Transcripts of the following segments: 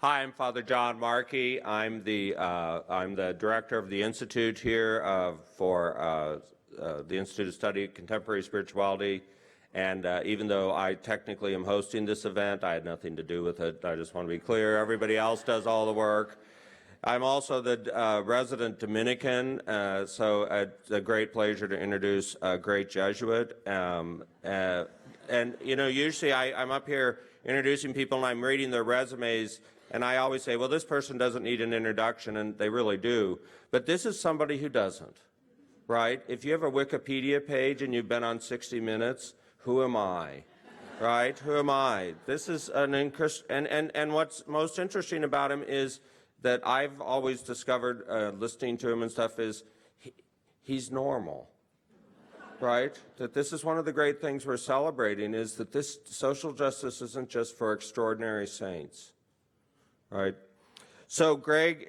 Hi, I'm Father John Markey. I'm the director of the Institute here for the Institute of Study Contemporary Spirituality. And even though I technically am hosting this event, I had nothing to do with it. I just want to be clear. Everybody else does all the work. I'm also the resident Dominican, so it's a great pleasure to introduce a great Jesuit. And you know, usually I'm up here introducing people and I'm reading their resumes, and I always say, well, this person doesn't need an introduction, and they really do. But this is somebody who doesn't, right? If you have a Wikipedia page and you've been on 60 Minutes, who am I, right? Who am I? This is and what's most interesting about him is that I've always discovered, listening to him and stuff, is he's normal, right? That this is one of the great things we're celebrating, is that this social justice isn't just for extraordinary saints, right? So Greg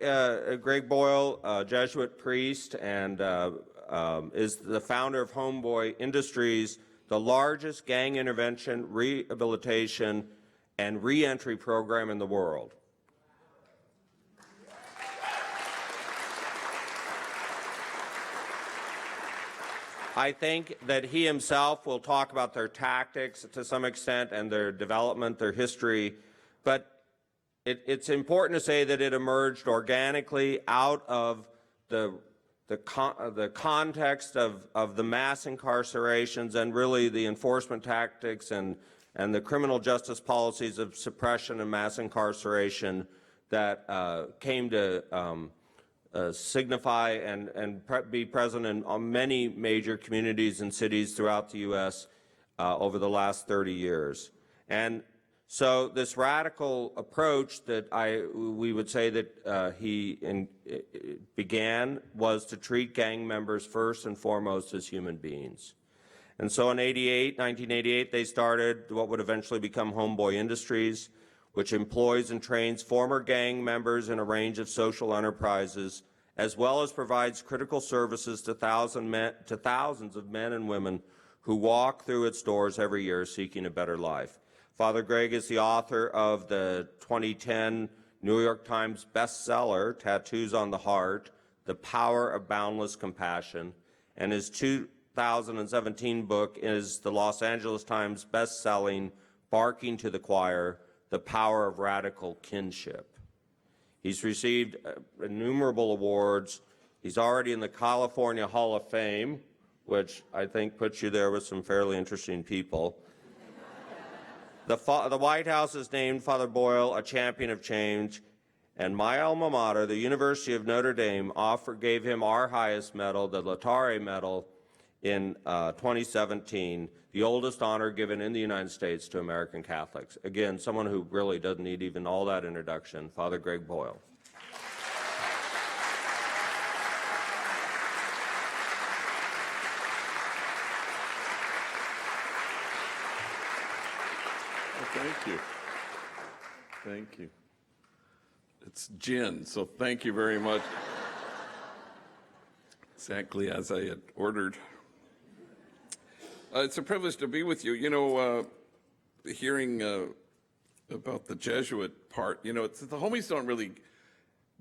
Boyle, Jesuit priest, and is the founder of Homeboy Industries, the largest gang intervention, rehabilitation, and reentry program in the world. I think that he himself will talk about their tactics to some extent and their development, their history, but it's important to say that it emerged organically out of the context of the mass incarcerations and really the enforcement tactics and the criminal justice policies of suppression and mass incarceration that came to signify and be present in many major communities and cities throughout the U.S. Over the last 30 years. And so this radical approach that we would say that he began was to treat gang members first and foremost as human beings. And so in 1988, they started what would eventually become Homeboy Industries, which employs and trains former gang members in a range of social enterprises, as well as provides critical services to thousands of men and women who walk through its doors every year seeking a better life. Father Greg is the author of the 2010 New York Times bestseller, Tattoos on the Heart, The Power of Boundless Compassion, and his 2017 book is the Los Angeles Times best-selling Barking to the Choir, The Power of Radical Kinship. He's received innumerable awards. He's already in the California Hall of Fame, which I think puts you there with some fairly interesting people. The White House has named Father Boyle a champion of change, and my alma mater, the University of Notre Dame, gave him our highest medal, the Laetare Medal, in 2017, the oldest honor given in the United States to American Catholics. Again, someone who really doesn't need even all that introduction, Father Greg Boyle. Thank you. Thank you. It's gin, so thank you very much. Exactly as I had ordered. It's a privilege to be with you. You know, hearing about the Jesuit part, you know, the homies don't really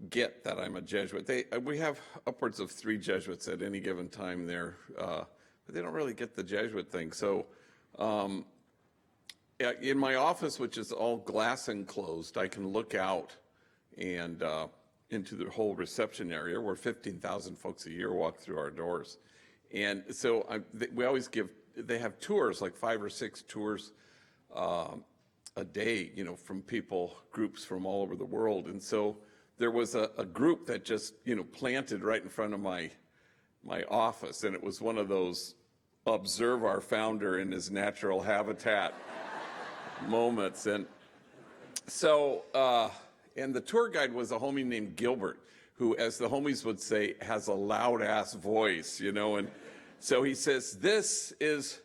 get that I'm a Jesuit. We have upwards of 3 Jesuits at any given time there, but they don't really get the Jesuit thing. So in my office, which is all glass enclosed, I can look out and into the whole reception area where 15,000 folks a year walk through our doors. And so we always they have tours, like 5 or 6 tours a day, you know, from groups from all over the world. And so there was a group that just, you know, planted right in front of my office. And it was one of those observe our founder in his natural habitat moments. And so, and the tour guide was a homie named Gilbert, who, as the homies would say, has a loud ass voice, you know. And so he says, this is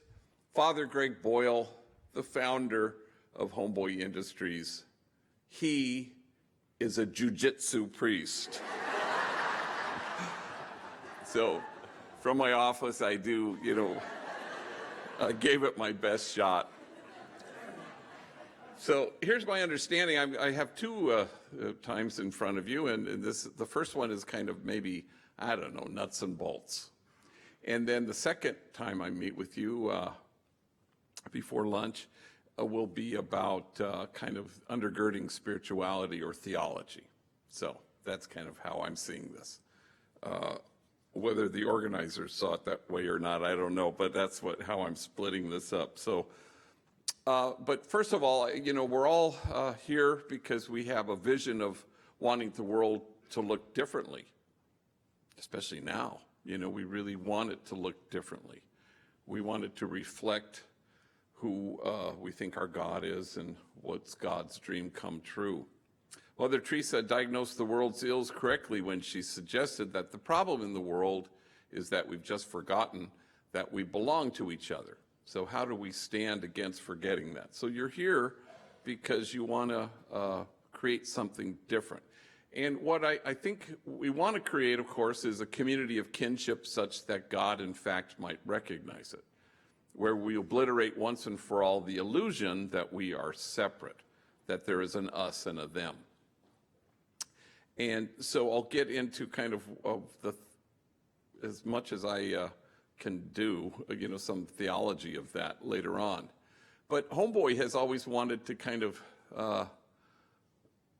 Father Greg Boyle, the founder of Homeboy Industries. He is a jujitsu priest. So from my office, I do, you know, I gave it my best shot. So here's my understanding. I have two times in front of you, and the first one is kind of maybe, I don't know, nuts and bolts. And then the second time I meet with you before lunch will be about kind of undergirding spirituality or theology. So that's kind of how I'm seeing this. Whether the organizers saw it that way or not, I don't know, but that's how I'm splitting this up. So, but first of all, we're all here because we have a vision of wanting the world to look differently, especially now. We really want it to look differently. We want it to reflect who we think our God is and what's God's dream come true. Mother Teresa diagnosed the world's ills correctly when she suggested that the problem in the world is that we've just forgotten that we belong to each other. So how do we stand against forgetting that? So you're here because you want to create something different. And what I think we want to create, of course, is a community of kinship such that God, in fact, might recognize it, where we obliterate once and for all the illusion that we are separate, that there is an us and a them. And so I'll get into kind of as much as I can do, some theology of that later on. But Homeboy has always wanted to kind of,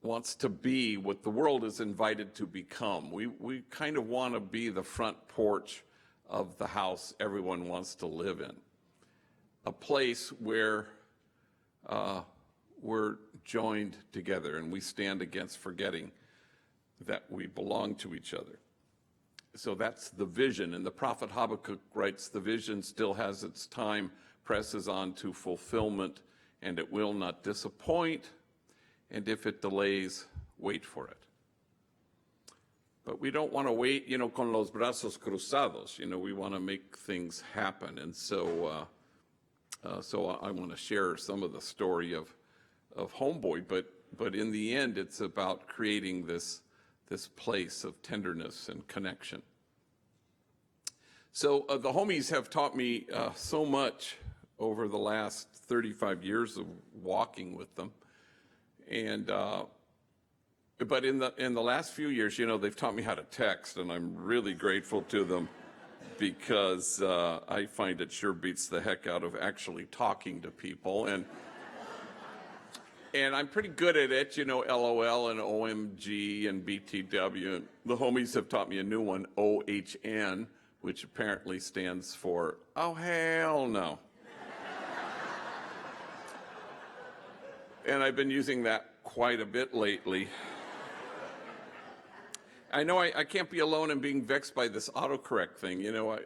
wants to be what the world is invited to become. We kind of want to be the front porch of the house everyone wants to live in. A place where we're joined together and we stand against forgetting that we belong to each other. So that's the vision. And the prophet Habakkuk writes, the vision still has its time, presses on to fulfillment, and it will not disappoint. And if it delays, wait for it. But we don't want to wait, con los brazos cruzados. We want to make things happen. And so I want to share some of the story of Homeboy. But in the end, it's about creating this place of tenderness and connection. So the homies have taught me so much over the last 35 years of walking with them. And but in the last few years, they've taught me how to text, and I'm really grateful to them because I find it sure beats the heck out of actually talking to people. And I'm pretty good at it, LOL and OMG and BTW. And the homies have taught me a new one, OHN, which apparently stands for, oh, hell no. And I've been using that quite a bit lately. I know I can't be alone in being vexed by this autocorrect thing.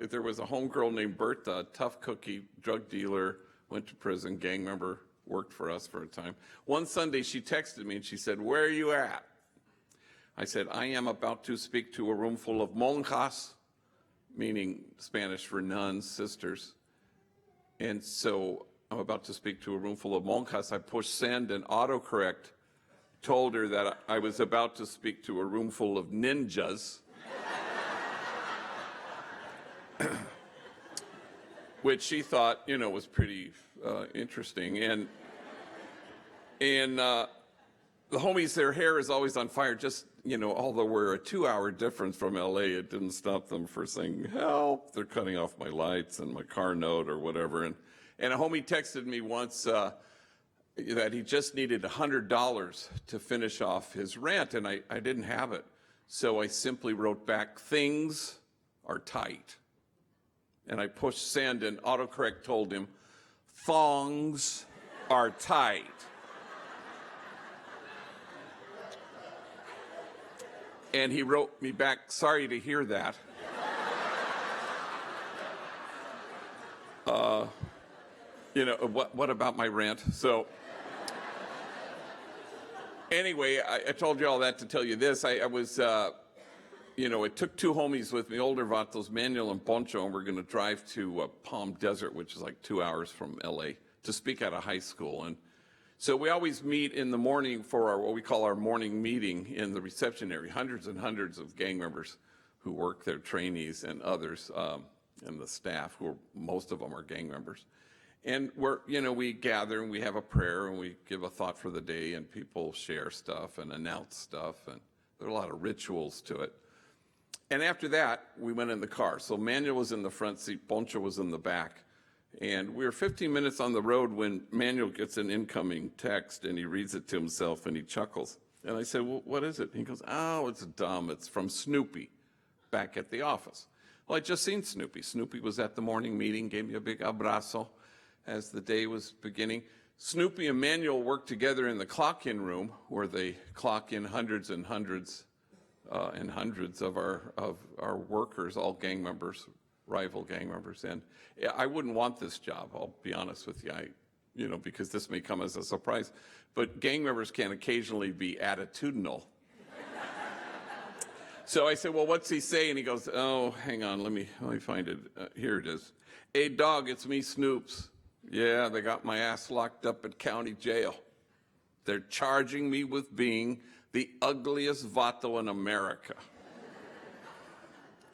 There was a homegirl named Bertha, a tough cookie, drug dealer, went to prison, gang member, worked for us for a time. One Sunday she texted me and she said, "Where are you at?" I said, "I am about to speak to a room full of monjas," meaning Spanish for nuns, sisters. And so I'm about to speak to a room full of monjas. I pushed send and autocorrect told her that I was about to speak to a room full of ninjas. Which she thought, was pretty interesting. And the homies, their hair is always on fire. Just, although we're a 2-hour difference from LA, it didn't stop them from saying, "Help, they're cutting off my lights and my car note," or whatever. And a homie texted me once that he just needed $100 to finish off his rent, and I didn't have it. So I simply wrote back, "Things are tight." And I pushed send, and autocorrect told him, "Thongs are tight." And he wrote me back, "Sorry to hear that." What about my rent? So anyway, I told you all that to tell you this. I was, it took two homies with me, older vatos, Manuel and Poncho, and we're going to drive to Palm Desert, which is like 2 hours from LA, to speak at a high school. And so we always meet in the morning for what we call our morning meeting in the reception area. Hundreds and hundreds of gang members who work there, trainees and others, and the staff, most of them are gang members. And we gather and we have a prayer and we give a thought for the day and people share stuff and announce stuff, and there are a lot of rituals to it. And after that, we went in the car. So Manuel was in the front seat, Poncho was in the back. And we were 15 minutes on the road when Manuel gets an incoming text and he reads it to himself and he chuckles. And I said, well, what is it? And he goes, oh, it's dumb. It's from Snoopy back at the office. Well, I'd just seen Snoopy. Snoopy was at the morning meeting, gave me a big abrazo as the day was beginning. Snoopy and Manuel worked together in the clock-in room where they clock in hundreds and hundreds of our workers, all gang members, rival gang members. And I wouldn't want this job, I'll be honest with you, because this may come as a surprise, but gang members can occasionally be attitudinal. So I said, well, what's he say? And he goes, oh, hang on, let me find it. Here it is. Hey, dog, it's me, Snoops. Yeah, they got my ass locked up at county jail. They're charging me with being the ugliest vato in America.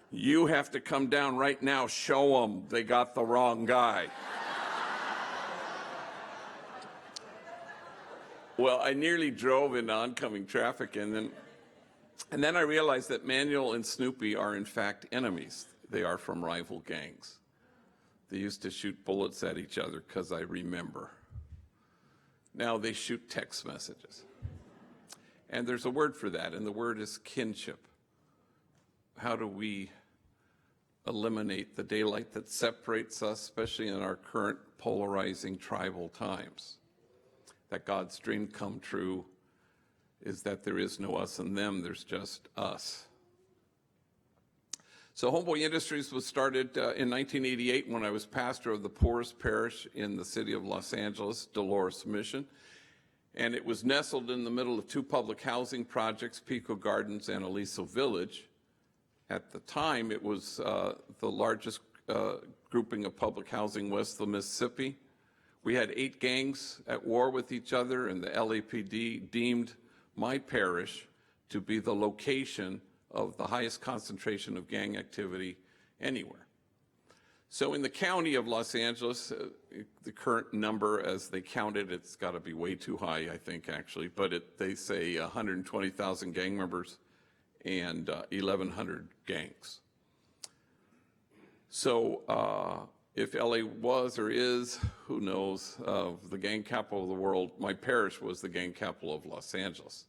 You have to come down right now, show them they got the wrong guy. Well, I nearly drove into oncoming traffic, and then I realized that Manuel and Snoopy are in fact enemies. They are from rival gangs. They used to shoot bullets at each other, because I remember. Now they shoot text messages. And there's a word for that, and the word is kinship. How do we eliminate the daylight that separates us, especially in our current polarizing tribal times? That God's dream come true is that there is no us and them, there's just us. So Homeboy Industries was started in 1988 when I was pastor of the poorest parish in the city of Los Angeles, Dolores Mission. And it was nestled in the middle of two public housing projects, Pico Gardens and Aliso Village. At the time, it was the largest grouping of public housing west of the Mississippi. We had 8 gangs at war with each other, and the LAPD deemed my parish to be the location of the highest concentration of gang activity anywhere. So in the county of Los Angeles, the current number as they counted, it's got to be way too high, I think, actually, but they say 120,000 gang members and 1,100 gangs. So if LA was or is, who knows, the gang capital of the world, my parish was the gang capital of Los Angeles.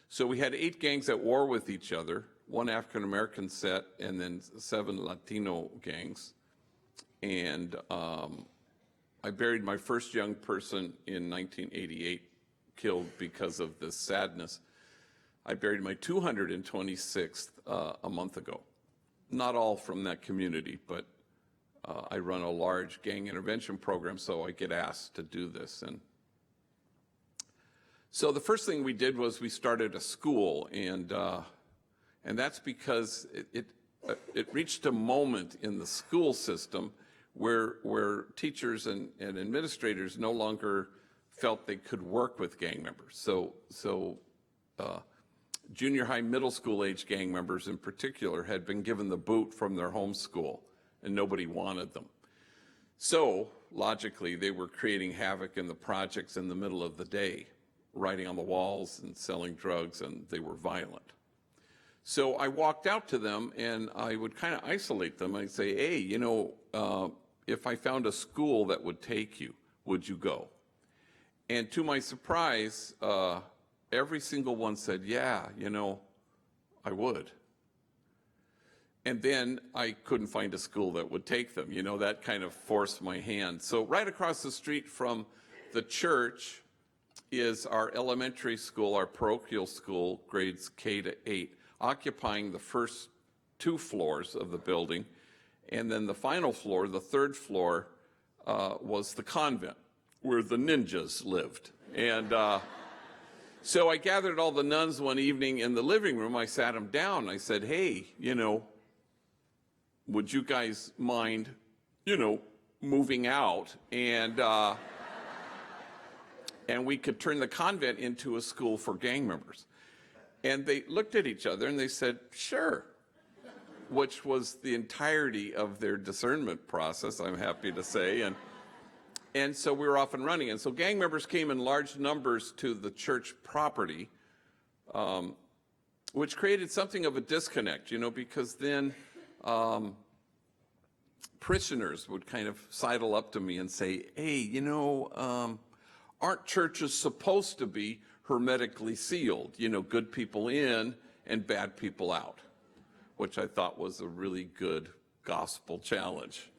So we had 8 gangs at war with each other, 1 African-American set, and then 7 Latino gangs. And I buried my first young person in 1988, killed because of this sadness. I buried my 226th a month ago. Not all from that community, but I run a large gang intervention program, so I get asked to do this. And so the first thing we did was we started a school, and that's because it reached a moment in the school system where teachers and administrators no longer felt they could work with gang members. So junior high, middle school age gang members in particular had been given the boot from their home school, and nobody wanted them. So logically, they were creating havoc in the projects in the middle of the day, writing on the walls and selling drugs, and they were violent. So I walked out to them and I would kind of isolate them. I'd say, hey, if I found a school that would take you, would you go? And to my surprise, every single one said, yeah, I would. And then I couldn't find a school that would take them. That kind of forced my hand. So right across the street from the church is our elementary school, our parochial school, grades K to 8, occupying the first 2 floors of the building. And then the final floor, the 3rd floor, was the convent where the ninjas lived. And so I gathered all the nuns one evening in the living room. I sat them down. I said, hey, would you guys mind, moving out? And we could turn the convent into a school for gang members. And they looked at each other and they said, sure, which was the entirety of their discernment process, I'm happy to say. And so we were off and running. And so gang members came in large numbers to the church property, which created something of a disconnect, because then parishioners would kind of sidle up to me and say, hey, aren't churches supposed to be hermetically sealed? Good people in and bad people out, which I thought was a really good gospel challenge.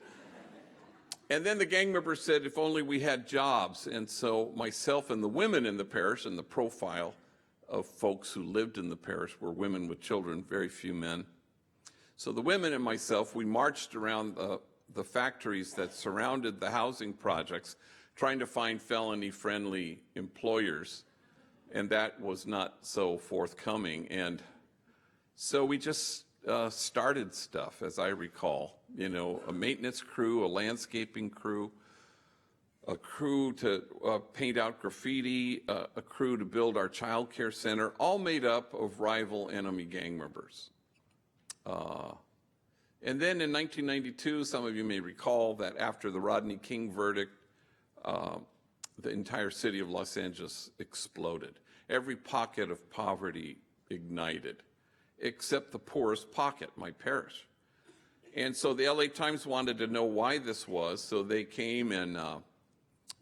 And then the gang members said, if only we had jobs. And so myself and the women in the parish, and the profile of folks who lived in the parish were women with children, very few men. So the women and myself, we marched around the factories that surrounded the housing projects, trying to find felony-friendly employers, and that was not so forthcoming. And so we just started stuff, as I recall, a maintenance crew, a landscaping crew, a crew to paint out graffiti, a crew to build our child care center, all made up of rival enemy gang members. And then in 1992, some of you may recall that after the Rodney King verdict, the entire city of Los Angeles exploded. Every pocket of poverty ignited, except the poorest pocket, my parish. And so the LA Times wanted to know why this was, so they came and,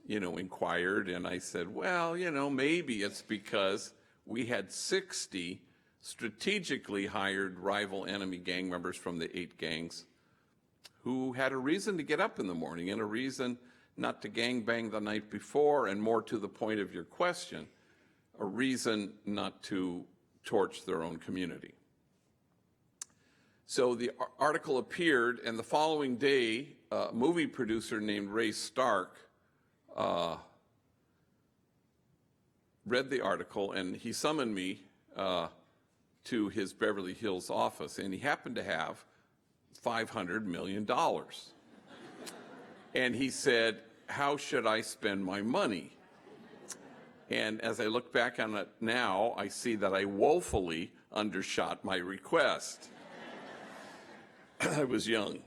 inquired, and I said, well, maybe it's because we had 60 strategically hired rival enemy gang members from the 8 gangs who had a reason to get up in the morning and a reason not to gangbang the night before, and more to the point of your question, a reason not to torch their own community. So the article appeared, and the following day, a movie producer named Ray Stark read the article, and he summoned me to his Beverly Hills office, and he happened to have $500 million. And he said, how should I spend my money? And as I look back on it now, I see that I woefully undershot my request. I was young,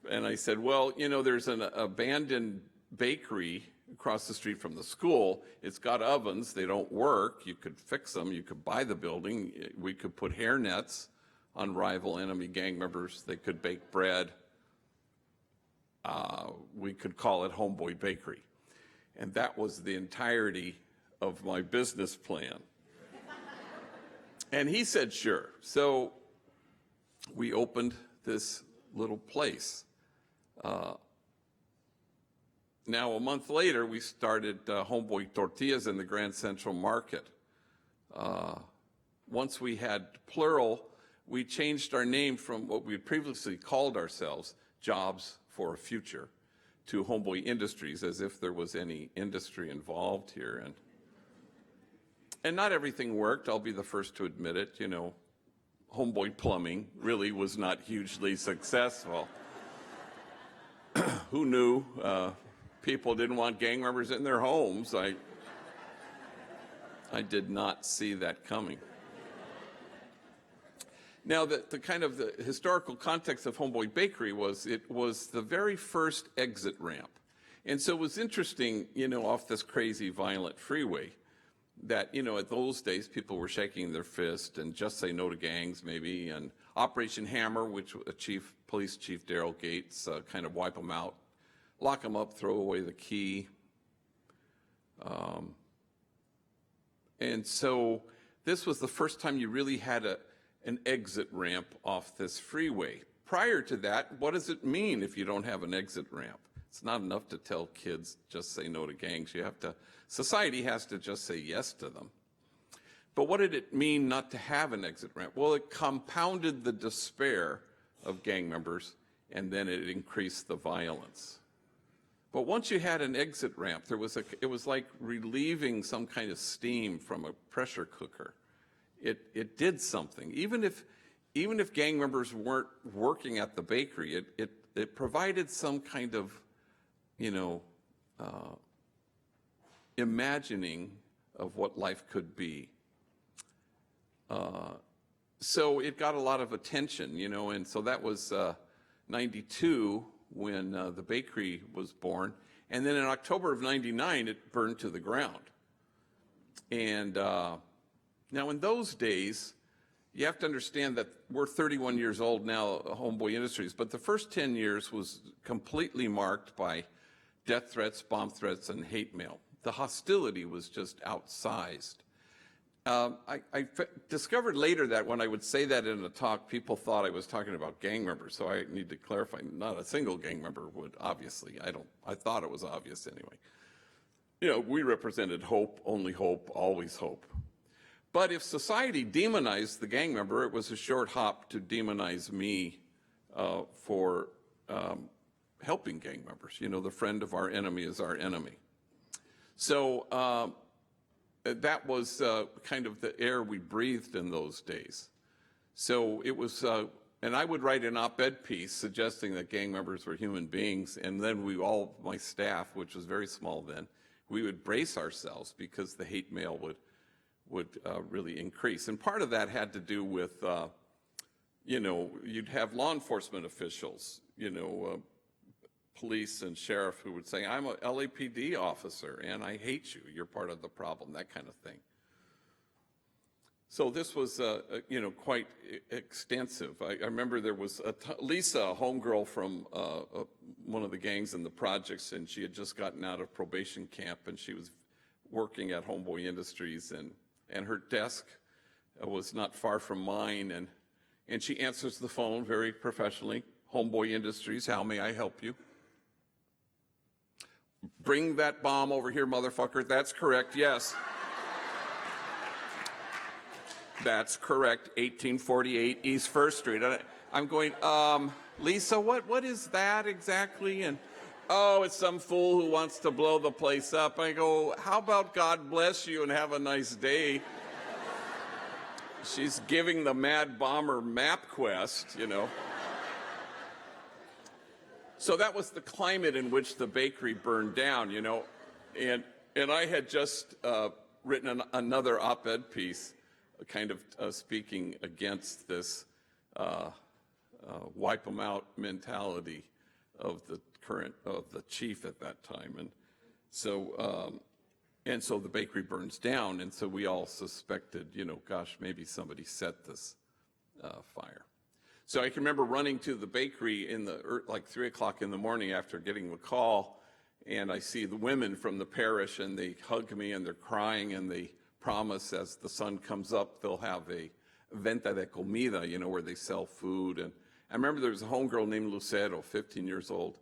and I said, well, there's an abandoned bakery across the street from the school. It's got ovens. They don't work. You could fix them. You could buy the building. We could put hairnets on rival enemy gang members. They could bake bread. We could call it Homeboy Bakery. And that was the entirety of my business plan. And he said, sure. So we opened this little place. Now, a month later, we started Homeboy Tortillas in the Grand Central Market. Once we had plural, we changed our name from what we had previously called ourselves, Jobs for a Future, to Homeboy Industries, as if there was any industry involved here. And not everything worked. I'll be the first to admit it. Homeboy Plumbing really was not hugely successful. Who knew? People didn't want gang members in their homes. I did not see that coming. Now, the kind of the historical context of Homeboy Bakery was it was the very first exit ramp. And so it was interesting, off this crazy, violent freeway, that, at those days, people were shaking their fist and Just Say No to Gangs, maybe, and Operation Hammer, which Police Chief Darrell Gates kind of wipe them out, lock them up, throw away the key. And so this was the first time you really had an exit ramp off this freeway. Prior to that, what does it mean if you don't have an exit ramp? It's not enough to tell kids, just say no to gangs. Society has to just say yes to them. But what did it mean not to have an exit ramp? Well, it compounded the despair of gang members, and then it increased the violence. But once you had an exit ramp, it was like relieving some kind of steam from a pressure cooker. It did something. Even if gang members weren't working at the bakery, it provided some kind of, imagining of what life could be. So it got a lot of attention, and so that was 92 when the bakery was born. And then in October of 99, it burned to the ground. And now in those days, you have to understand that we're 31 years old now, Homeboy Industries, but the first 10 years was completely marked by death threats, bomb threats, and hate mail. The hostility was just outsized. I discovered later that when I would say that in a talk, people thought I was talking about gang members, so I need to clarify, not a single gang member would, obviously. I thought it was obvious anyway. You know, we represented hope, only hope, always hope. But if society demonized the gang member, it was a short hop to demonize me for helping gang members. You know, the friend of our enemy is our enemy. So that was kind of the air we breathed in those days. So it was, and I would write an op-ed piece suggesting that gang members were human beings, and then we all, my staff, which was very small then, we would brace ourselves because the hate mail would really increase. And part of that had to do with, you know, you'd have law enforcement officials, you know, police and sheriff who would say, I'm a LAPD officer and I hate you, you're part of the problem, that kind of thing. So this was, you know, quite extensive. I remember there was Lisa, a homegirl from one of the gangs in the projects, and she had just gotten out of probation camp, and she was working at Homeboy Industries, and her desk was not far from mine, and she answers the phone very professionally. Homeboy Industries, how may I help you? Bring that bomb over here, motherfucker. That's correct, yes. That's correct, 1848 East 1st Street. I'm going, Lisa, what is that exactly? And, oh, it's some fool who wants to blow the place up. I go, how about God bless you and have a nice day? She's giving the Mad Bomber map quest, you know. So that was the climate in which the bakery burned down, you know. And I had just written another op-ed piece, kind of speaking against this wipe them out mentality of the chief at that time. And so the bakery burns down, and so we all suspected, you know, gosh, maybe somebody set this fire. So I can remember running to the bakery like 3 o'clock in the morning after getting the call, and I see the women from the parish, and they hug me, and they're crying, and they promise as the sun comes up, they'll have a venta de comida, you know, where they sell food. And I remember there was a homegirl named Lucero, 15 years old,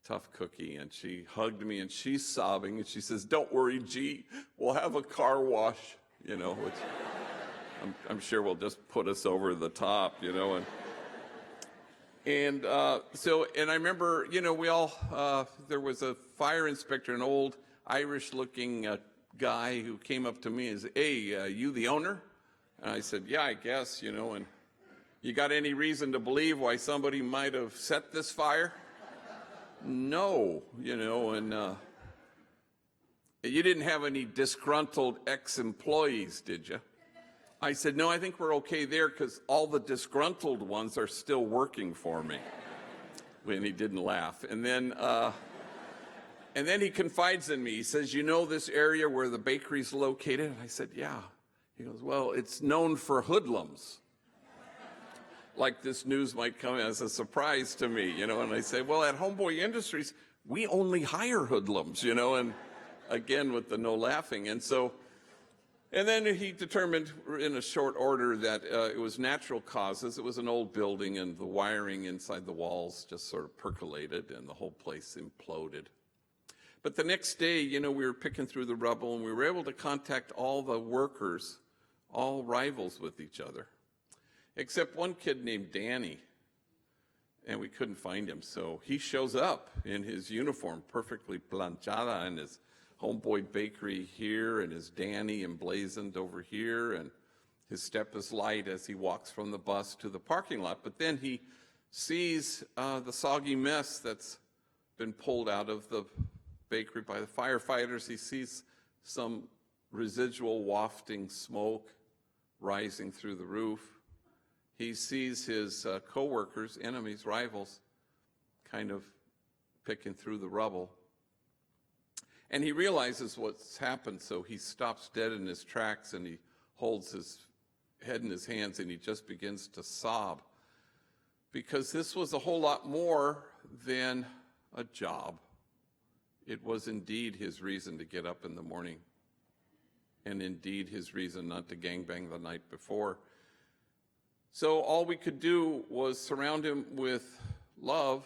tough cookie, and she hugged me, and she's sobbing, and she says, don't worry, G, we'll have a car wash, you know, which I'm sure will just put us over the top, you know. And I remember, you know, we all, there was a fire inspector, an old Irish-looking guy who came up to me and said, hey, you the owner? And I said, yeah, I guess, you know, and you got any reason to believe why somebody might have set this fire? No, you know, and you didn't have any disgruntled ex-employees, did you? I said, no, I think we're okay there because all the disgruntled ones are still working for me. And he didn't laugh. And then he confides in me. He says, you know this area where the bakery's located? And I said, yeah. He goes, well, it's known for hoodlums. Like this news might come as a surprise to me, you know. And I say, well, at Homeboy Industries, we only hire hoodlums, you know. And again, with the no laughing. And then he determined in a short order that it was natural causes. It was an old building, and the wiring inside the walls just sort of percolated, and the whole place imploded. But the next day, you know, we were picking through the rubble, and we were able to contact all the workers, all rivals with each other, except one kid named Danny, and we couldn't find him. So he shows up in his uniform, perfectly planchada, and his Homeboy Bakery here, and his Danny emblazoned over here, and his step is light as he walks from the bus to the parking lot. But then he sees the soggy mess that's been pulled out of the bakery by the firefighters. He sees some residual wafting smoke rising through the roof. He sees his co-workers, enemies, rivals, kind of picking through the rubble. And he realizes what's happened, so he stops dead in his tracks and he holds his head in his hands and he just begins to sob. Because this was a whole lot more than a job. It was indeed his reason to get up in the morning, and indeed his reason not to gangbang the night before. So all we could do was surround him with love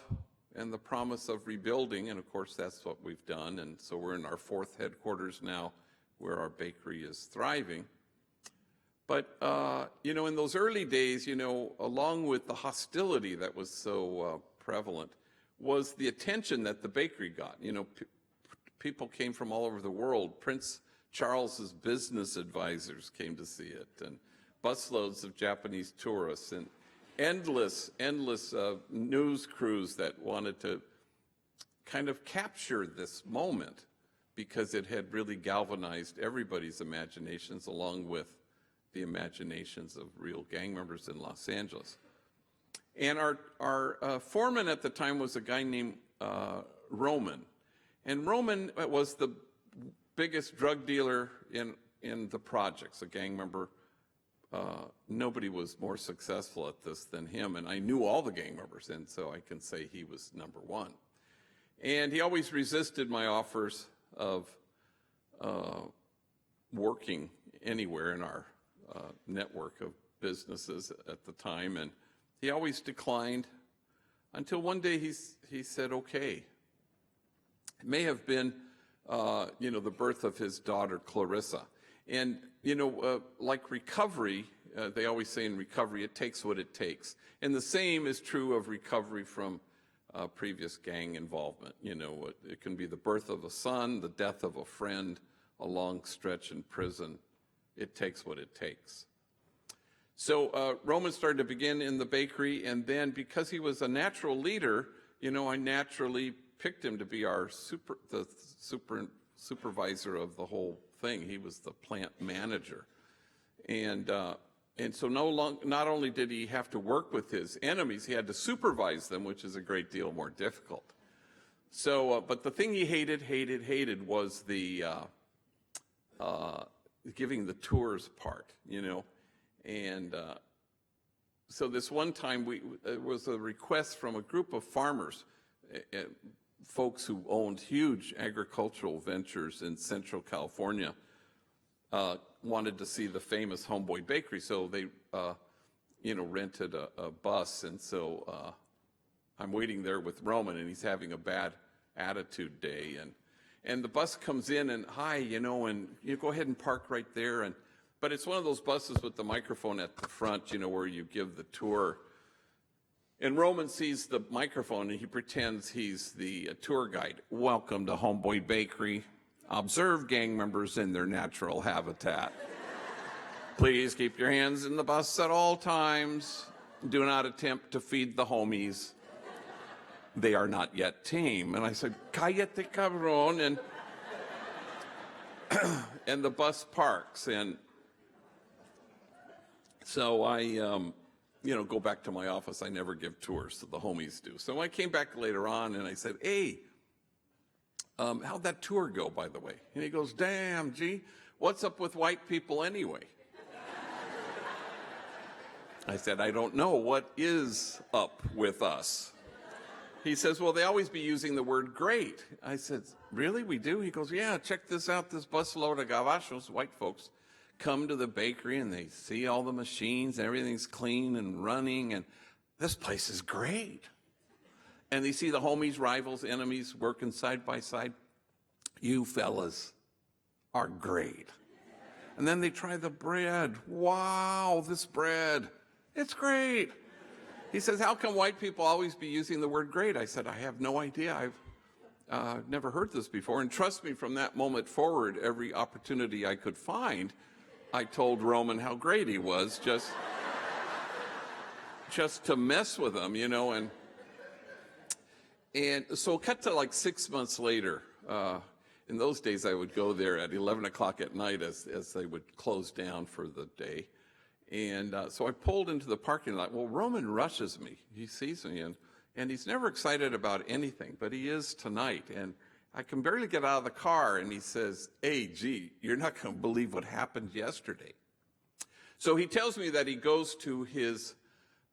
and the promise of rebuilding, and of course that's what we've done. And so we're in our 4th headquarters now, where our bakery is thriving. But, in those early days, along with the hostility that was so prevalent, was the attention that the bakery got. People came from all over the world. Prince Charles's business advisors came to see it, and busloads of Japanese tourists, and endless news crews that wanted to kind of capture this moment, because it had really galvanized everybody's imaginations, along with the imaginations of real gang members in Los Angeles. And our foreman at the time was a guy named Roman. And Roman was the biggest drug dealer in the projects, a gang member. Nobody was more successful at this than him, and I knew all the gang members, and so I can say he was number one. And he always resisted my offers of working anywhere in our network of businesses at the time, and he always declined until one day he said, okay. It may have been, the birth of his daughter, Clarissa. And, like recovery, they always say in recovery, it takes what it takes. And the same is true of recovery from previous gang involvement. It can be the birth of a son, the death of a friend, a long stretch in prison. It takes what it takes. So Roman started to begin in the bakery, and then because he was a natural leader, I naturally picked him to be our supervisor of the whole thing. He was the plant manager. And so not only did he have to work with his enemies, he had to supervise them, which is a great deal more difficult. So, but the thing he hated was the giving the tours part, And so this one time, it was a request from a group of farmers, folks who owned huge agricultural ventures in Central California, wanted to see the famous Homeboy Bakery. So they, rented a bus. And so I'm waiting there with Roman, and he's having a bad attitude day. And the bus comes in, and hi, and you go ahead and park right there. But it's one of those buses with the microphone at the front, where you give the tour. And Roman sees the microphone, and he pretends he's the tour guide. Welcome to Homeboy Bakery. Observe gang members in their natural habitat. Please keep your hands in the bus at all times. Do not attempt to feed the homies. They are not yet tame. And I said, cállate, cabrón. And the bus parks. And so I, go back to my office. I never give tours, so the homies do. So I came back later on, and I said, hey, how'd that tour go, by the way? And he goes, damn, gee, what's up with white people anyway? I said, I don't know. What is up with us? He says, well, they always be using the word great. I said, really, we do? He goes, yeah, check this out. This busload of gavachos, white folks, come to the bakery, and they see all the machines, everything's clean and running, and this place is great. And they see the homies, rivals, enemies working side by side. You fellas are great. And then they try the bread. Wow, this bread, it's great. He says, how come white people always be using the word great? I said, I have no idea. I've never heard this before. And trust me, from that moment forward, every opportunity I could find, I told Roman how great he was, just to mess with him, And so cut to like 6 months later. In those days, I would go there at 11 o'clock at night as they would close down for the day. And so I pulled into the parking lot. Well, Roman rushes me. He sees me, and he's never excited about anything, but he is tonight. And I can barely get out of the car. And he says, hey, gee, you're not going to believe what happened yesterday. So he tells me that he goes to his,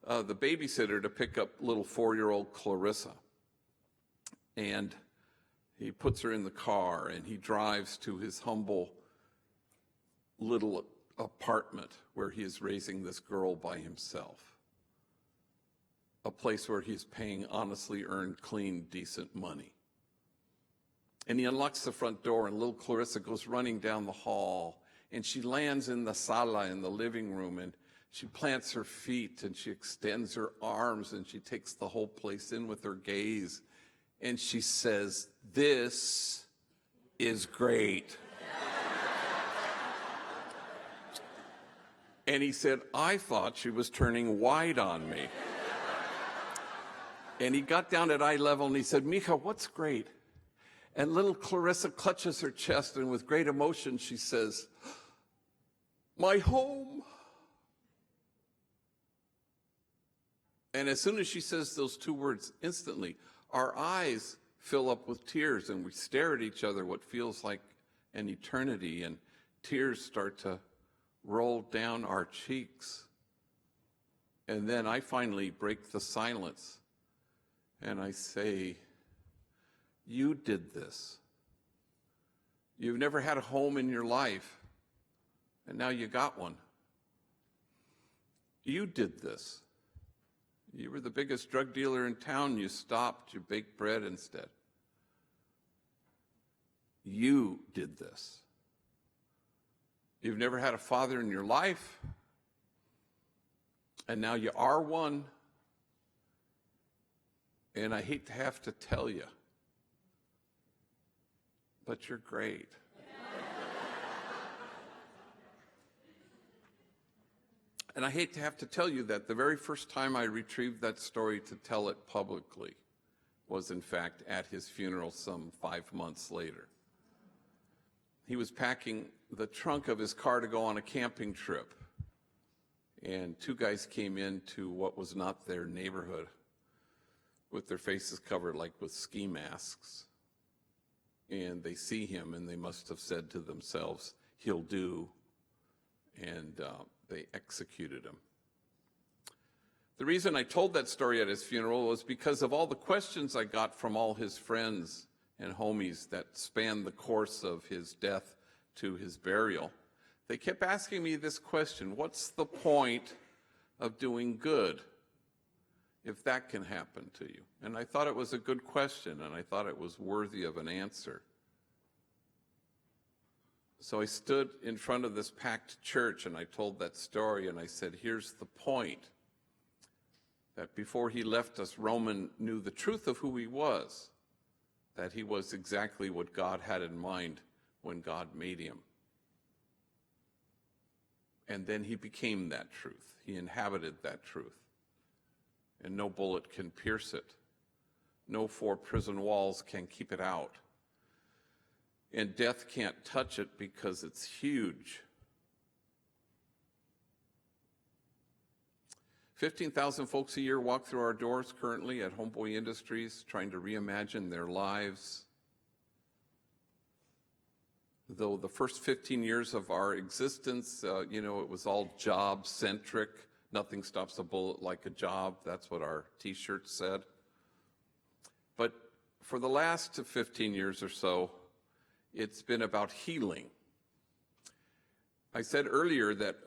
the babysitter to pick up little 4-year-old Clarissa. And he puts her in the car and he drives to his humble little apartment where he is raising this girl by himself. A place where he's paying honestly earned, clean, decent money. And he unlocks the front door and little Clarissa goes running down the hall and she lands in the sala in the living room and she plants her feet and she extends her arms and she takes the whole place in with her gaze. And she says, "This is great." And he said, "I thought she was turning white on me." And he got down at eye level and he said, "Mija, what's great?" And little Clarissa clutches her chest and with great emotion she says, "My home." And as soon as she says those two words, instantly, our eyes fill up with tears and we stare at each other what feels like an eternity, and tears start to roll down our cheeks. And then I finally break the silence and I say, "You did this. You've never had a home in your life, and now you got one. You did this. You were the biggest drug dealer in town. You stopped. You baked bread instead. You did this. You've never had a father in your life, and now you are one. And I hate to have to tell you, but you're great." And I hate to have to tell you that the very first time I retrieved that story to tell it publicly was, in fact, at his funeral some 5 months later. He was packing the trunk of his car to go on a camping trip, and two guys came into what was not their neighborhood with their faces covered like with ski masks. And they see him and they must have said to themselves, "He'll do," and they executed him. The reason I told that story at his funeral was because of all the questions I got from all his friends and homies that spanned the course of his death to his burial. They kept asking me this question: what's the point of doing good if that can happen to you? And I thought it was a good question, and I thought it was worthy of an answer. So I stood in front of this packed church and I told that story, and I said, here's the point. That before he left us, Roman knew the truth of who he was, that he was exactly what God had in mind when God made him. And then he became that truth. He inhabited that truth. And no bullet can pierce it. No 4 prison walls can keep it out. And death can't touch it because it's huge. 15,000 folks a year walk through our doors currently at Homeboy Industries, trying to reimagine their lives. Though the first 15 years of our existence, it was all job-centric. Nothing stops a bullet like a job. That's what our T-shirt said. But for the last 15 years or so, it's been about healing. I said earlier that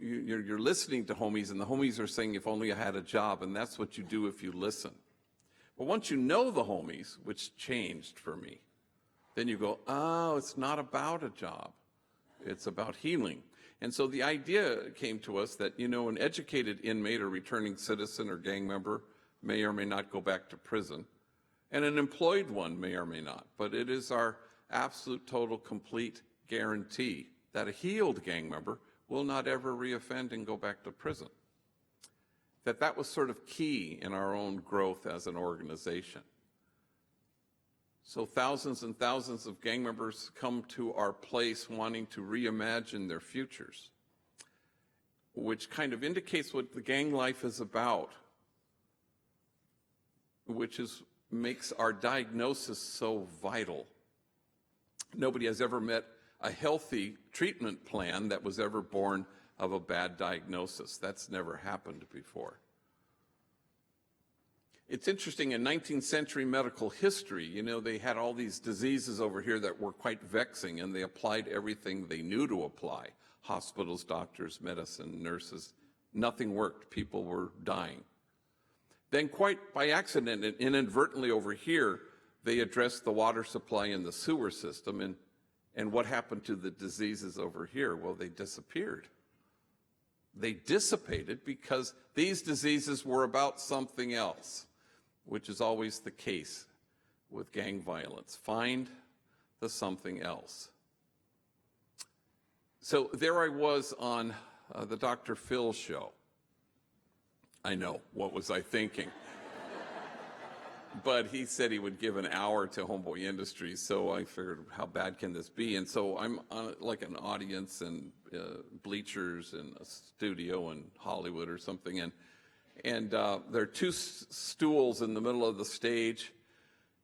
you're listening to homies, and the homies are saying, if only I had a job, and that's what you do if you listen. But once you know the homies, which changed for me, then you go, oh, it's not about a job. It's about healing. And so the idea came to us that, an educated inmate or returning citizen or gang member may or may not go back to prison, and an employed one may or may not. But it is our absolute, total, complete guarantee that a healed gang member will not ever reoffend and go back to prison. That was sort of key in our own growth as an organization. So thousands and thousands of gang members come to our place wanting to reimagine their futures, which kind of indicates what the gang life is about, which is makes our diagnosis so vital. Nobody has ever met a healthy treatment plan that was ever born of a bad diagnosis. That's never happened before. It's interesting, in 19th century medical history, you know, they had all these diseases over here that were quite vexing, and they applied everything they knew to apply. Hospitals, doctors, medicine, nurses. Nothing worked. People were dying. Then quite by accident and inadvertently over here, they addressed the water supply and the sewer system, and what happened to the diseases over here? Well, they disappeared. They dissipated because these diseases were about something else, which is always the case with gang violence. Find the something else. So there I was on the Dr. Phil show. I know, what was I thinking? But he said he would give an hour to Homeboy Industries, so I figured, how bad can this be? And so I'm on like an audience and bleachers in a studio in Hollywood or something, and there are two stools in the middle of the stage.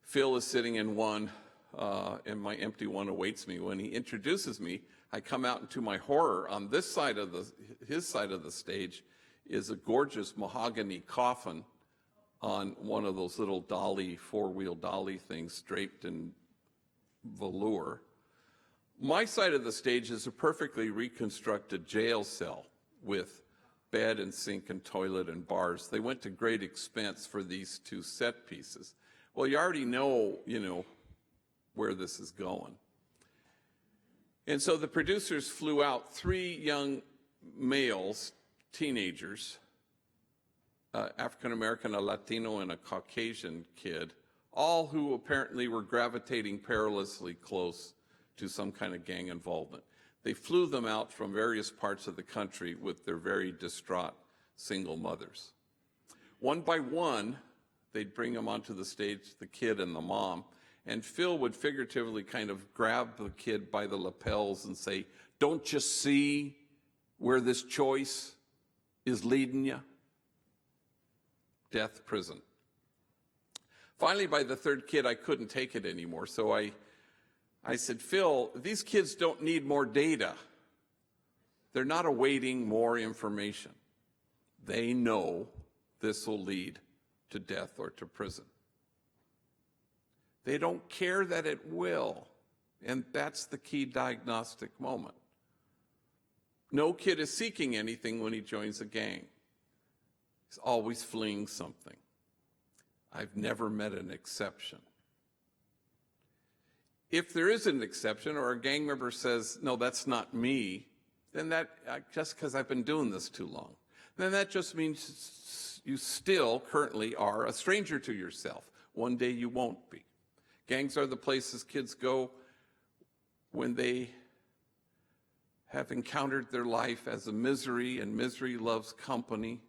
Phil is sitting in one, and my empty one awaits me. When he introduces me, I come out, and to my horror, on this side of his side of the stage is a gorgeous mahogany coffin on one of those little dolly, four-wheel dolly things draped in velour. My side of the stage is a perfectly reconstructed jail cell with bed and sink and toilet and bars. They went to great expense for these two set pieces. Well, you already know, where this is going. And so the producers flew out 3 young males, teenagers, African-American, a Latino, and a Caucasian kid, all who apparently were gravitating perilously close to some kind of gang involvement. They flew them out from various parts of the country with their very distraught single mothers. One by one, they'd bring them onto the stage, the kid and the mom, and Phil would figuratively kind of grab the kid by the lapels and say, "Don't you see where this choice is leading you?" Death, prison. Finally, by the 3rd kid, I couldn't take it anymore, so I said, "Phil, these kids don't need more data. They're not awaiting more information. They know this will lead to death or to prison. They don't care that it will, and that's the key diagnostic moment. No kid is seeking anything when he joins a gang. He's always fleeing something. I've never met an exception. If there is an exception or a gang member says, 'No, that's not me,' then that, just because I've been doing this too long, then that just means you still currently are a stranger to yourself. One day you won't be. Gangs are the places kids go when they have encountered their life as a misery, and misery loves company.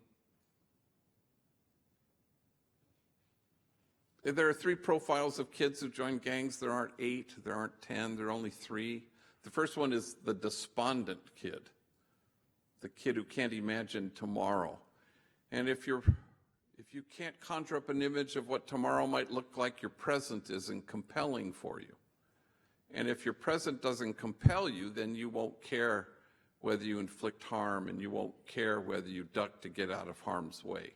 There are 3 profiles of kids who join gangs. There aren't 8, there aren't 10, there are only 3. The first one is the despondent kid, the kid who can't imagine tomorrow. And if you can't conjure up an image of what tomorrow might look like, your present isn't compelling for you. And if your present doesn't compel you, then you won't care whether you inflict harm, and you won't care whether you duck to get out of harm's way.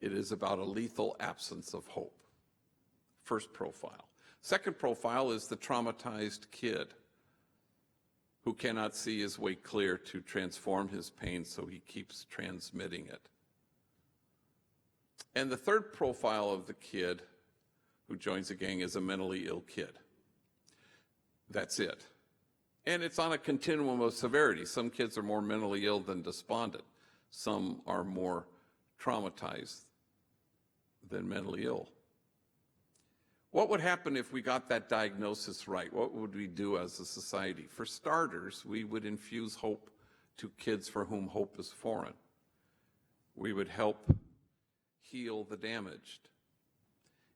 It is about a lethal absence of hope. First profile. Second profile is the traumatized kid who cannot see his way clear to transform his pain, so he keeps transmitting it. And the third profile of the kid who joins a gang is a mentally ill kid. That's it. And it's on a continuum of severity. Some kids are more mentally ill than despondent. Some are more traumatized than mentally ill. What would happen if we got that diagnosis right? What would we do as a society? For starters, we would infuse hope to kids for whom hope is foreign. We would help heal the damaged,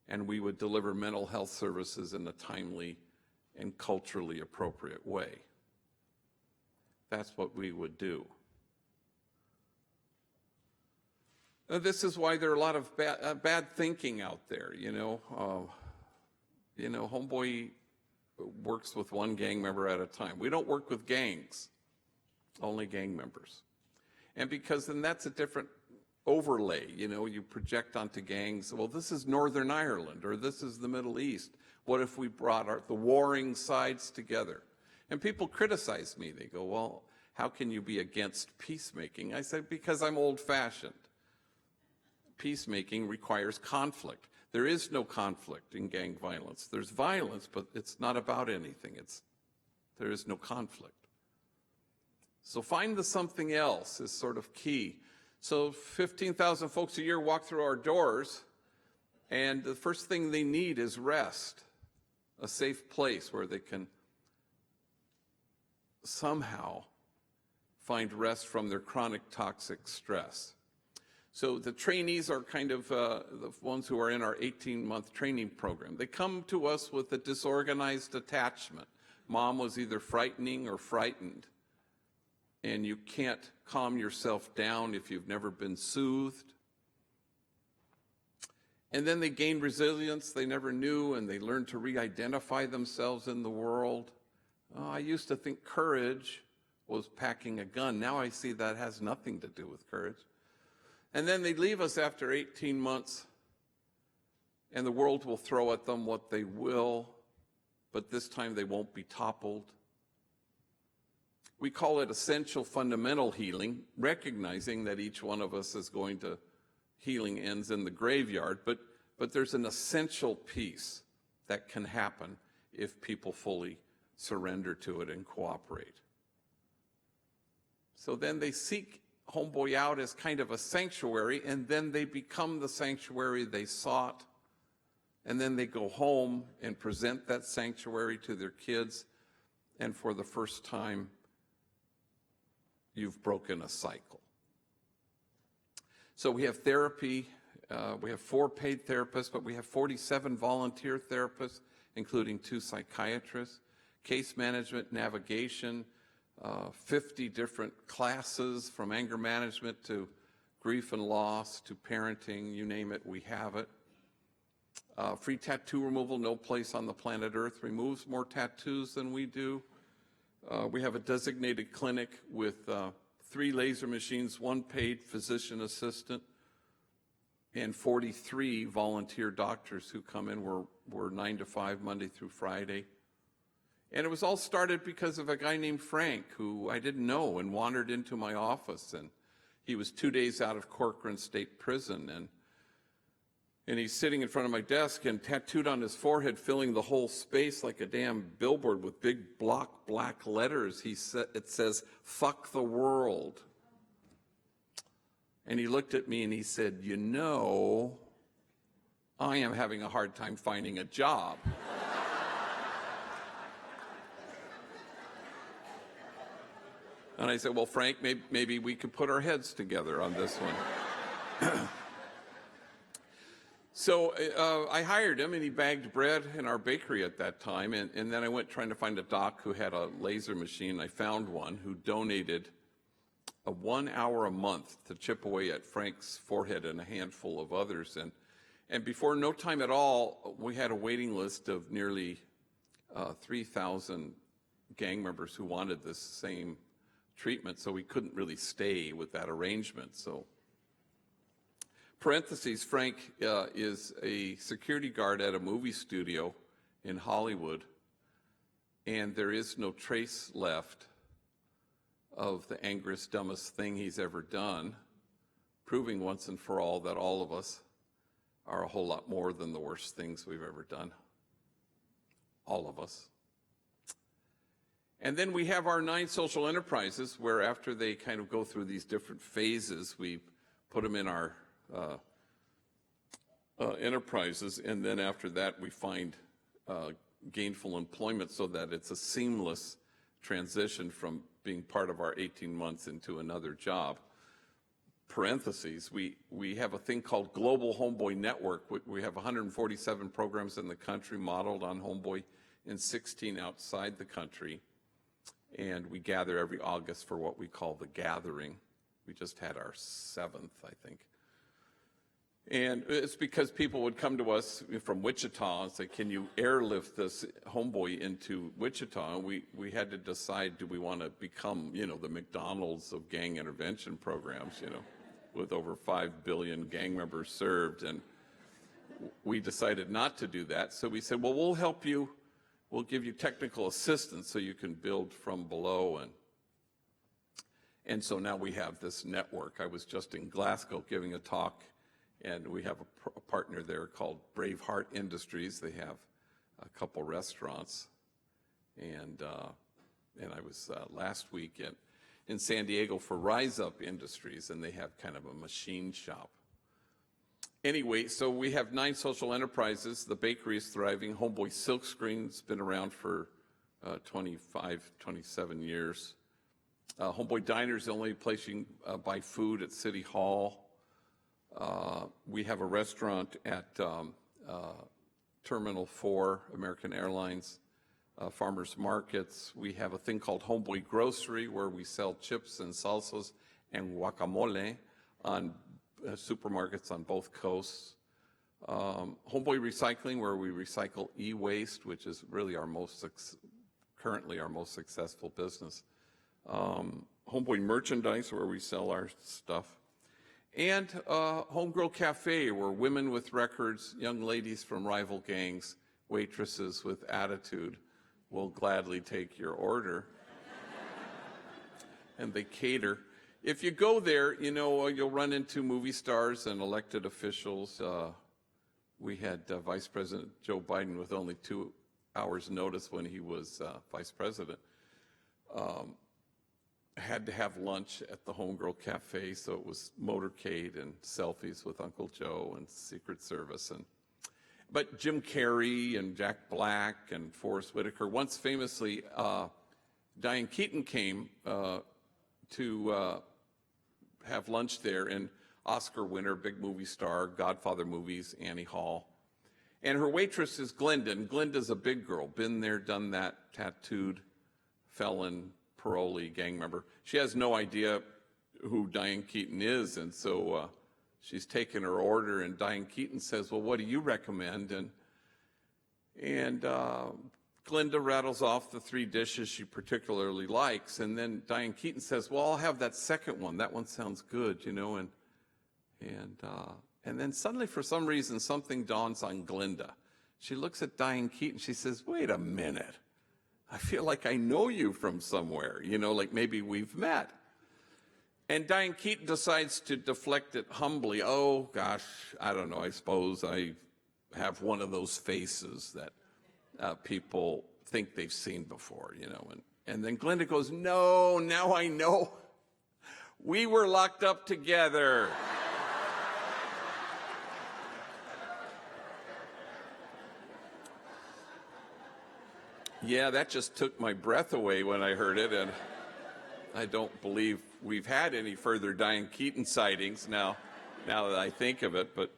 and we would deliver mental health services in a timely and culturally appropriate way. That's what we would do. This is why there are a lot of bad thinking out there, you know. Homeboy works with one gang member at a time. We don't work with gangs, only gang members. And because then that's a different overlay, you know, you project onto gangs, well, this is Northern Ireland, or this is the Middle East. What if we brought the warring sides together? And people criticize me. They go, well, how can you be against peacemaking? I said, because I'm old-fashioned. Peacemaking requires conflict. There is no conflict in gang violence. There's violence, but it's not about anything. There is no conflict. So find the something else is sort of key. So 15,000 folks a year walk through our doors, and the first thing they need is rest, a safe place where they can somehow find rest from their chronic toxic stress. So the trainees are kind of the ones who are in our 18-month training program. They come to us with a disorganized attachment. Mom was either frightening or frightened, and you can't calm yourself down if you've never been soothed. And then they gain resilience they never knew, and they learn to re-identify themselves in the world. Oh, I used to think courage was packing a gun. Now I see that has nothing to do with courage. And then they leave us after 18 months, and the world will throw at them what they will, but this time they won't be toppled. We call it essential fundamental healing, recognizing that each one of us is going to, healing ends in the graveyard, but there's an essential piece that can happen if people fully surrender to it and cooperate. So then they seek Homeboy out as kind of a sanctuary, and then they become the sanctuary they sought, and then they go home and present that sanctuary to their kids, and for the first time, you've broken a cycle. So we have therapy. We have 4 paid therapists, but we have 47 volunteer therapists, including 2 psychiatrists, case management, navigation, 50 different classes from anger management to grief and loss to parenting, you name it, we have it. Free tattoo removal, no place on the planet Earth removes more tattoos than we do. We have a designated clinic with 3 laser machines, 1 paid physician assistant, and 43 volunteer doctors who come in. We're 9 to 5, Monday through Friday. And it was all started because of a guy named Frank, who I didn't know, and wandered into my office. And he was 2 days out of Corcoran State Prison. And he's sitting in front of my desk, and tattooed on his forehead, filling the whole space like a damn billboard with big block black letters, it says, "Fuck the world." And he looked at me and he said, "You know, I am having a hard time finding a job." And I said, "Well, Frank, maybe we could put our heads together on this one." So I hired him, and he bagged bread in our bakery at that time. And then I went trying to find a doc who had a laser machine. I found one who donated a 1 hour a month to chip away at Frank's forehead and a handful of others. And before no time at all, we had a waiting list of nearly 3,000 gang members who wanted this same treatment, so we couldn't really stay with that arrangement. So, parentheses, Frank is a security guard at a movie studio in Hollywood, and there is no trace left of the angriest, dumbest thing he's ever done, proving once and for all that all of us are a whole lot more than the worst things we've ever done. All of us. And then we have our 9 social enterprises, where after they kind of go through these different phases, we put them in our enterprises, and then after that we find gainful employment so that it's a seamless transition from being part of our 18 months into another job. Parentheses, we have a thing called Global Homeboy Network. We have 147 programs in the country modeled on Homeboy and 16 outside the country. And we gather every August for what we call the Gathering. We just had our 7th, I think. And it's because people would come to us from Wichita and say, can you airlift this Homeboy into Wichita? And we had to decide, do we want to become, the McDonald's of gang intervention programs, with over 5 billion gang members served. And we decided not to do that. So we said, well, we'll help you. We'll give you technical assistance so you can build from below. And so now we have this network. I was just in Glasgow giving a talk, and we have a partner there called Breakout Industries. They have a couple restaurants. And I was last week in San Diego for Rise Up Industries, and they have kind of a machine shop. Anyway, so we have 9 social enterprises. The bakery is thriving. Homeboy Silkscreen's been around for 25, 27 years. Homeboy Diner is the only place you can buy food at City Hall. We have a restaurant at Terminal 4, American Airlines, farmers markets. We have a thing called Homeboy Grocery, where we sell chips and salsas and guacamole on supermarkets on both coasts. Homeboy Recycling, where we recycle e-waste, which is really currently our most successful business. Homeboy Merchandise, where we sell our stuff. And Homegirl Cafe, where women with records, young ladies from rival gangs, waitresses with attitude will gladly take your order. And they cater. If you go there, you'll run into movie stars and elected officials. We had Vice President Joe Biden with only 2 hours notice when he was vice president. Had to have lunch at the Homegirl Cafe, so it was motorcade and selfies with Uncle Joe and Secret Service. But Jim Carrey and Jack Black and Forrest Whitaker, once famously, Diane Keaton came to have lunch there, and Oscar winner, big movie star, Godfather movies, Annie Hall. And her waitress is Glenda, and Glenda's a big girl, been there, done that, tattooed, felon, parolee, gang member. She has no idea who Diane Keaton is, and so she's taken her order, and Diane Keaton says, well, what do you recommend? And Glenda rattles off the 3 dishes she particularly likes, and then Diane Keaton says, well, I'll have that second one. That one sounds good, and then suddenly, for some reason, something dawns on Glenda. She looks at Diane Keaton. She says, wait a minute. I feel like I know you from somewhere, like maybe we've met. And Diane Keaton decides to deflect it humbly. Oh, gosh, I don't know. I suppose I have one of those faces that people think they've seen before, And then Glenda goes, no, now I know. We were locked up together. Yeah, that just took my breath away when I heard it, and I don't believe we've had any further Diane Keaton sightings now that I think of it, but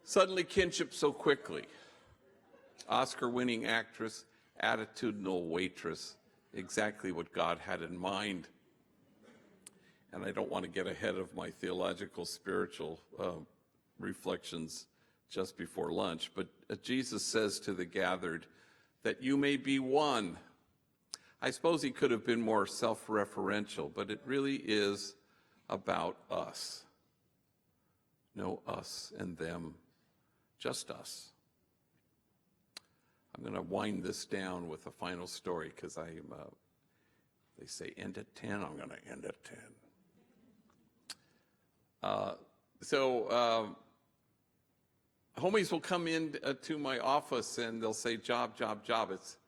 suddenly kinship so quickly. Oscar-winning actress, attitudinal waitress, exactly what God had in mind. And I don't want to get ahead of my theological, spiritual reflections just before lunch, but Jesus says to the gathered, that you may be one. I suppose he could have been more self-referential, but it really is about us. No us and them, just us. I'm going to wind this down with a final story because they say end at 10, I'm going to end at 10. Homies will come in to my office and they'll say, job, job, job. It's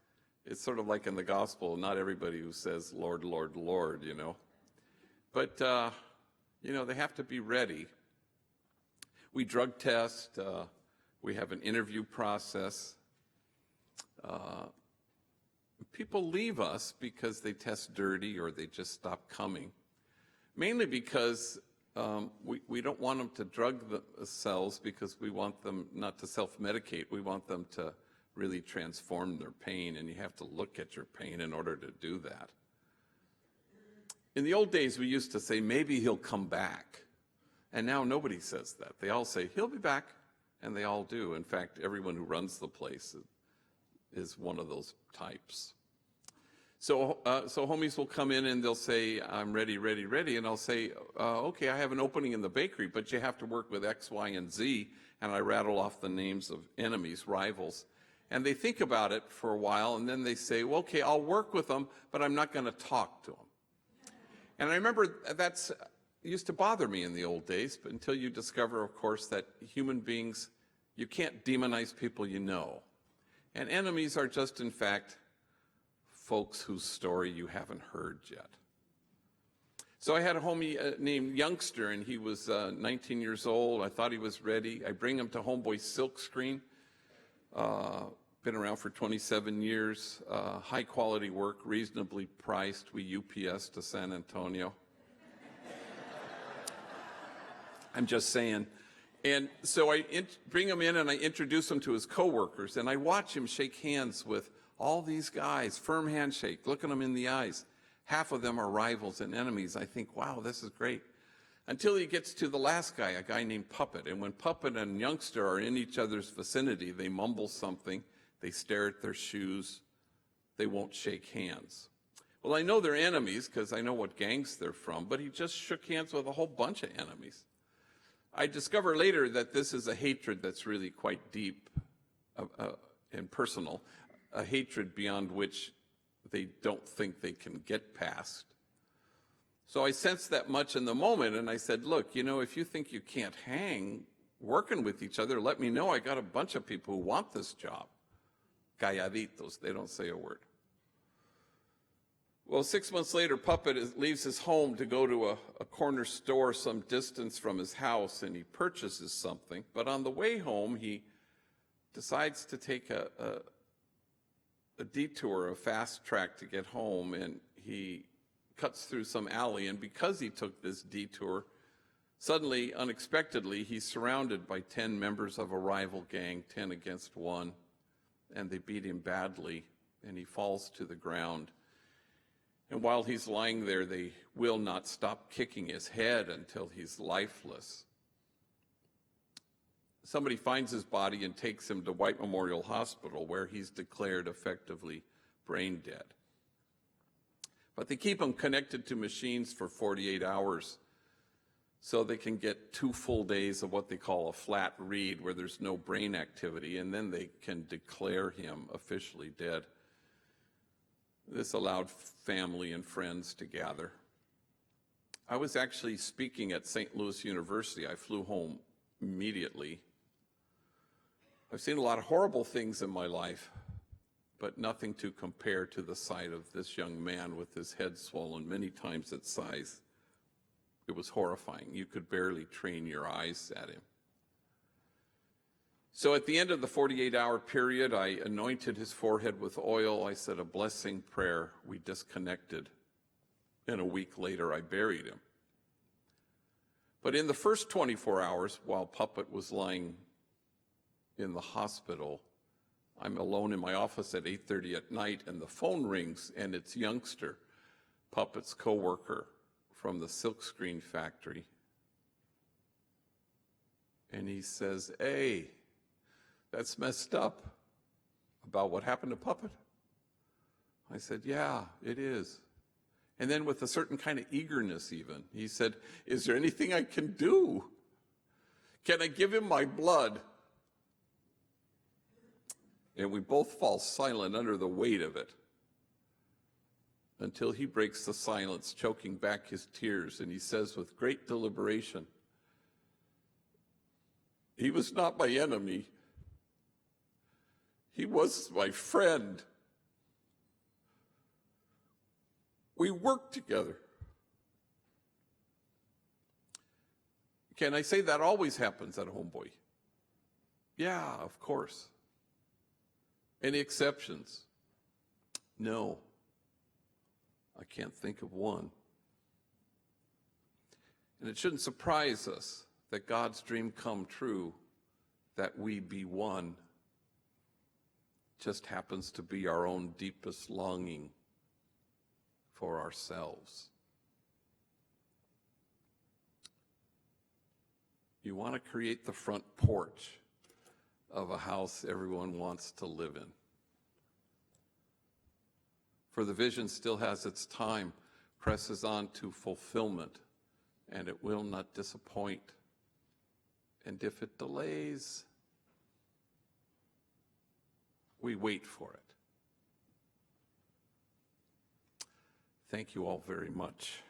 sort of like in the gospel, not everybody who says, Lord, Lord, Lord, But, they have to be ready. We drug test. We have an interview process. People leave us because they test dirty or they just stop coming, mainly because we don't want them to drug themselves because we want them not to self-medicate. We want them to really transform their pain, and you have to look at your pain in order to do that. In the old days, we used to say, maybe he'll come back. And now nobody says that. They all say, he'll be back, and they all do. In fact, everyone who runs the place is one of those types. So homies will come in and they'll say, I'm ready, ready, ready. And I'll say, okay, I have an opening in the bakery, but you have to work with X, Y, and Z. And I rattle off the names of enemies, rivals. And they think about it for a while, and then they say, well, okay, I'll work with them, but I'm not going to talk to them. And I remember that used to bother me in the old days, but until you discover, of course, that human beings, you can't demonize people you know. And enemies are just, in fact, folks whose story you haven't heard yet. So I had a homie named Youngster, and he was 19 years old. I thought he was ready. I bring him to Homeboy Silkscreen. Been around for 27 years. High quality work, reasonably priced. We UPS to San Antonio. I'm just saying. And so I bring him in and I introduce him to his coworkers, and I watch him shake hands with all these guys, firm handshake, looking them in the eyes. Half of them are rivals and enemies. I think, wow, this is great. Until he gets to the last guy, a guy named Puppet. And when Puppet and Youngster are in each other's vicinity, they mumble something, they stare at their shoes, they won't shake hands. Well, I know they're enemies because I know what gangs they're from, but he just shook hands with a whole bunch of enemies. I discover later that this is a hatred that's really quite deep and personal, a hatred beyond which they don't think they can get past. So I sensed that much in the moment, and I said, look, you know, if you think you can't hang working with each other, let me know. I got a bunch of people who want this job. Calladitos, they don't say a word. Well, 6 months later, Puppet leaves his home to go to a corner store some distance from his house, and he purchases something. But on the way home, he decides to take a detour, a fast track to get home, and he cuts through some alley. And because he took this detour, suddenly, unexpectedly, he's surrounded by 10 members of a rival gang, 10 against 1, and they beat him badly, and he falls to the ground. And while he's lying there, they will not stop kicking his head until he's lifeless. Somebody finds his body and takes him to White Memorial Hospital, where he's declared effectively brain dead. But they keep him connected to machines for 48 hours so they can get 2 full days of what they call a flat read, where there's no brain activity, and then they can declare him officially dead. This allowed family and friends to gather. I was actually speaking at St. Louis University. I flew home immediately. I've seen a lot of horrible things in my life, but nothing to compare to the sight of this young man with his head swollen many times its size. It was horrifying. You could barely train your eyes at him. So at the end of the 48-hour period, I anointed his forehead with oil. I said a blessing prayer. We disconnected. And a week later, I buried him. But in the first 24 hours, while Puppet was lying in the hospital, I'm alone in my office at 8:30 at night, and the phone rings, and it's Youngster, Puppet's coworker from the silkscreen factory. And he says, hey, that's messed up. About what happened to Puppet? I said, yeah, it is. And then with a certain kind of eagerness even, he said, is there anything I can do? Can I give him my blood? And we both fall silent under the weight of it until he breaks the silence, choking back his tears, and he says with great deliberation, he was not my enemy. He was my friend. We worked together. Can I say that always happens at Homeboy? Yeah, of course. Any exceptions? No. I can't think of one. And it shouldn't surprise us that God's dream come true, that we be one, just happens to be our own deepest longing for ourselves. You want to create the front porch of a house everyone wants to live in. For the vision still has its time, presses on to fulfillment, and it will not disappoint. And if it delays, we wait for it. Thank you all very much.